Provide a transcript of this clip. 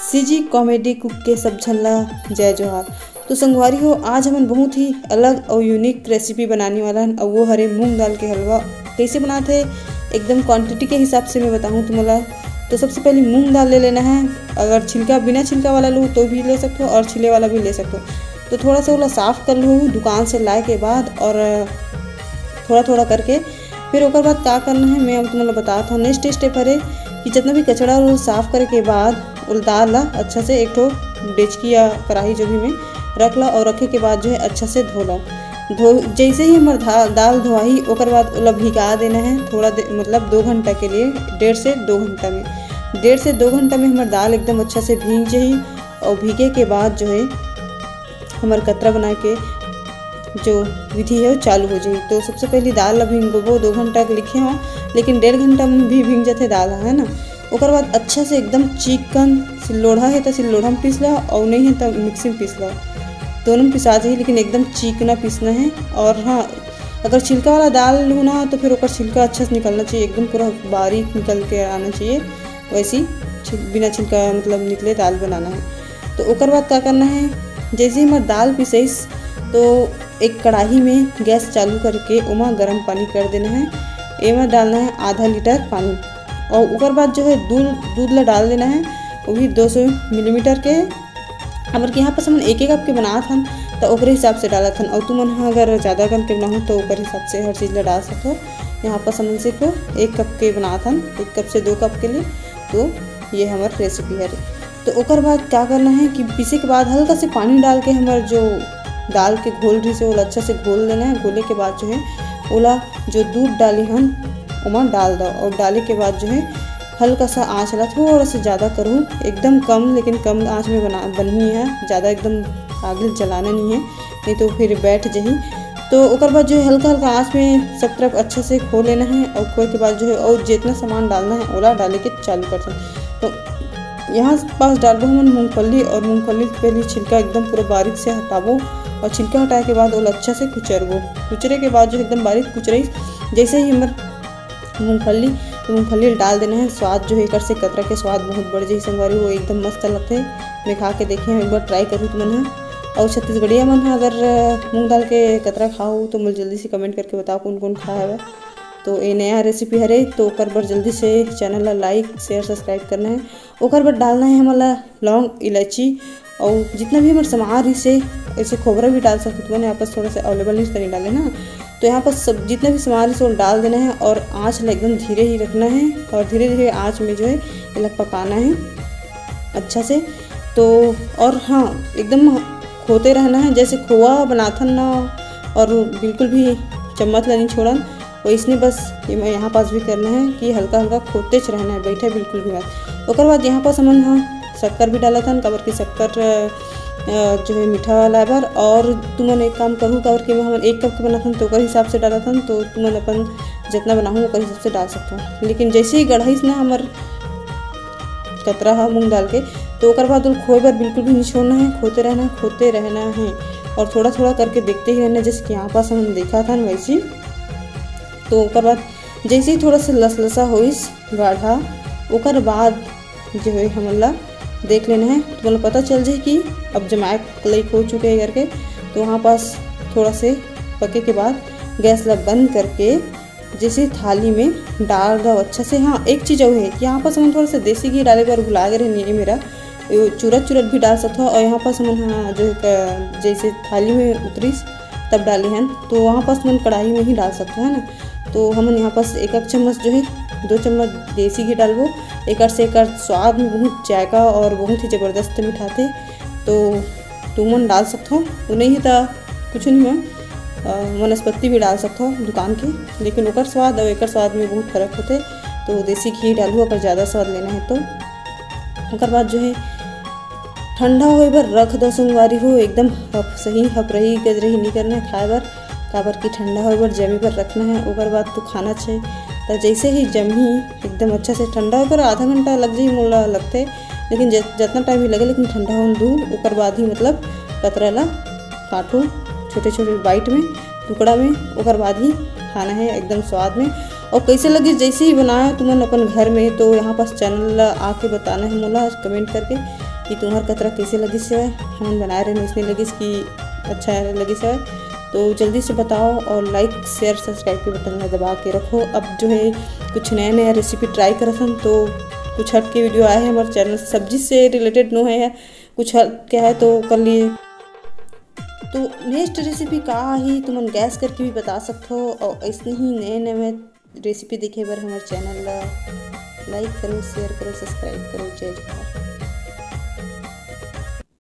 CG comedy cook के सब झल्ला जय जोहार। तो संगवारी हो, आज हमन बहुत ही अलग और यूनिक रेसिपी बनाने वाला हन और वो हरे मूंग दाल के हलवा। कैसे बनाते एकदम क्वांटिटी के हिसाब से मैं बताऊँ तुम्हारा। तो सबसे पहले मूंग दाल ले लेना है। अगर छिलका बिना छिलका वाला लो तो भी ले सकते हो और छिले वाला भी ले सकते हो। तो थोड़ा सा वाला साफ़ कर लो दुकान से लाए के बाद, और थोड़ा थोड़ा करके फिर ओकर बाद क्या करना है मैं अब तुम्हारा बताता हूँ। नेक्स्ट स्टेप है कि जितना भी कचड़ा वो साफ़ करे के बाद उल दाल ला अच्छा से एक ठो डेचकी या कढ़ाई जो भी में रख ला, और रखे के बाद जो है अच्छा से धो ला। जैसे ही हमारा दाल धोआई ओकर बाद ओला भिगा देना है थोड़ा मतलब 2 घंटा के लिए। 1.5 से 2 घंटा में 1.5 से 2 घंटा में हमारी दाल एकदम अच्छा से भीग जाए। और भीगे के बाद जो है हमारे कतरा बना के जो विधि है वो चालू हो जाए। तो सबसे पहले दाल ला भिगोबो 2 घंटा के लिखे हों, लेकिन 1.5 घंटा में भी भीग जाते दाल है ना। ओकर बाद अच्छा से एकदम चिकन सिल्लोढ़ा है तो सिल्लोढ़ा में पीस ला, और नहीं है तो मिक्सी में पीस ला। दोनों में पिसा चाहिए, लेकिन एकदम चिकना पीसना है। और हाँ, अगर छिलका वाला दाल होना तो फिर ओकर छिलका अच्छा से निकलना चाहिए, एकदम पूरा बारीक निकल के आना चाहिए। वैसी बिना छिलका मतलब निकले दाल बनाना है। तो ओकर बाद क्या करना है, जैसे ही हमारे दाल पिसैस तो एक कढ़ाई में गैस चालू करके उमा गर्म पानी कर देना है। एमा डालना है आधा लीटर पानी, और ओकर बाद जो है दूध ला डाल देना है। वो भी 200 मिलीमीटर के। हमारे यहाँ पर हम 1 कप के बनात हन तो ओकरे हिसाब से डालत हन, और तुमन अगर ज़्यादा कम के बनाओ तो ओकर हिसाब से हर चीज़ ला डाल सको। यहाँ पर हम सिर्फ 1 कप के बनात हन, 1 कप से 2 कप के लिए। तो ये हमारी रेसिपी है। तो ओकर बाद क्या करना है कि पीसे के बाद हल्का से पानी डाल के हमारे जो दाल के घोल रही से वो अच्छा से घोल देना है। घोले के बाद जो है ओला जो दूध डाली हन उमा डाल दो, और डाले के बाद जो है हल्का सा आँच ला थोड़ा सा ज़्यादा करूँ, एकदम कम, लेकिन कम आँच में बननी है। ज़्यादा एकदम आगे जलाना नहीं है, नहीं तो फिर बैठ जाही। तो ओकर बाद जो है हल्का हल्का आँच में सब तरफ अच्छे से खो लेना है, और खोए के बाद जो है और जितना सामान डालना है ओला डाले के चालू कर सकते। तो यहाँ पास डालबो हम मूँगफली, और मूँगफली पहले छिलका एकदम पूरा बारीक से हटाबो, और छिलका हटाए के बाद ओला अच्छा से कुचरबो। कुचरे के बाद जो एकदम बारीक कुचरई जैसे ही हमारे मूँगफली तो मूँगफली डाल देना है। स्वाद जो है एक से कतरा के स्वाद बहुत बढ़ जाए संगवारी, वो एकदम मस्त लगते हैं। मैं खा के देखे एक बार ट्राई करूँ तो मन है। और छत्तीसगढ़िया मन है अगर मूंग दाल के कतरा खाओ तो मुझे जल्दी से कमेंट करके बताओ कौन कौन खा है। तो ये नया रेसिपी हरे तो ओकर बर जल्दी से चैनल ला लाइक शेयर सब्सक्राइब करना है। ओकर बर डालना है हमारा लौंग इलायची, और जितना भी हमारे समार इसे ऐसे खोबरा भी डाल सकते हो। मैंने यहाँ पर थोड़ा सा अवेलेबल नहीं नहीं डाले ना, तो यहाँ पर सब जितना भी सामान है वो डाल देना है, और आँच एकदम धीरे ही रखना है, और धीरे धीरे आँच में जो है ये पकाना है अच्छा से। तो और हाँ, एकदम खोते रहना है जैसे खोआ बनाथन ना, और बिल्कुल भी चम्मच ला नहीं छोड़न। और इसने बस ये यहाँ पास भी करना है कि हल्का हल्का खोते रहना है, बैठे बिल्कुल भी मत। ओकर बाद यहाँ पास हमन हाँ शक्कर भी डाला था, काबर की शक्कर जो है मीठा वाला बार। और तुमन एक काम करूँ काबर कि हम 1 कप के बनाथन तो ओकर हिसाब से डाला था, तो तुमन अपन जितना बनाऊँ ओकर हिसाब से डाल सकते हो। लेकिन जैसे ही गढ़ाई ना हमार कतरा है मूँग दाल के, तो ओकर बाद खोए बार बिल्कुल भी नहीं छोड़ना है, खोते रहना है, और थोड़ा थोड़ा करके देखते ही रहना। जैसे कि यहाँ पास हमने देखा था वैसे। तो ओकर बाद जैसे ही थोड़ा सा लसलसा होइस गाढ़ा, ओकर बाद जो है हमला देख लेना है, तो मतलब पता चल जाए कि अब जमाए लाइक हो चुके हैं करके। तो वहाँ पास थोड़ा से पके के बाद गैस ला बंद करके जैसे थाली में डाल दो अच्छा से। हाँ, एक चीज़ और है कि यहाँ पास हम थोड़ा सा देसी घी डाले पर भुला गए नहीं है मेरा, चूरत भी डाल सकते हो। और यहाँ पास हम हाँ जो है जैसे थाली में उतरीस तब डाले हैं, तो वहाँ पास हम कढ़ाई में ही डाल सकते हैं ना। तो हम यहाँ पास 1 चम्मच जो है 2 चम्मच देसी घी डालबो। एक से एक स्वाद में बहुत जायका और बहुत ही ज़बरदस्त मिठाते। तो तुमन डाल सकते हो, वो नहीं है तो कुछ नहीं है, वनस्पति भी डाल सकते हो दुकान के, लेकिन ओकर स्वाद और एक स्वाद में बहुत फर्क होते। तो देसी घी डालू अगर ज़्यादा स्वाद लेना है तो। ओकर बाद जो है ठंडा होए बर रख दो संगवारी हो, एकदम सही हपरही गजरही नहीं करना है खाए बर, काबर की ठंडा होए बर जमी पर रखना है। ओकर बाद तो खाना चाहिए। तो जैसे ही जमी एकदम अच्छा से ठंडा होकर आधा घंटा लग जाए मोला लगते, लेकिन जितना टाइम भी लगे लेकिन ठंडा हो दूँ। ओकर बाद ही मतलब कतरा ला काटो छोटे छोटे बाइट में टुकड़ा में, ओकर बाद ही खाना है एकदम स्वाद में। और कैसे लगी जैसे ही बनाया तुमन अपन घर में, तो यहाँ पास चैनल आके बताना है मोला कमेंट करके कि तुम्हार कतरा कैसे लगी से हम बनाए रहे इसने लगी कि अच्छा लगी से। तो जल्दी से बताओ और लाइक शेयर सब्सक्राइब के बटन में दबा के रखो। अब जो है कुछ नया नया रेसिपी ट्राई करत हम, तो कुछ हट के वीडियो आए हैं हमारे चैनल से, सब्जी से रिलेटेड नो है या कुछ हट क्या है तो कर लिए। तो नेक्स्ट रेसिपी का ही तुम गैस करके भी बता सकते हो। और ऐसे ही नए नए रेसिपी देखे बर हमारे चैनल लाइक करो, शेयर करो, सब्सक्राइब करो। जय जवाहर।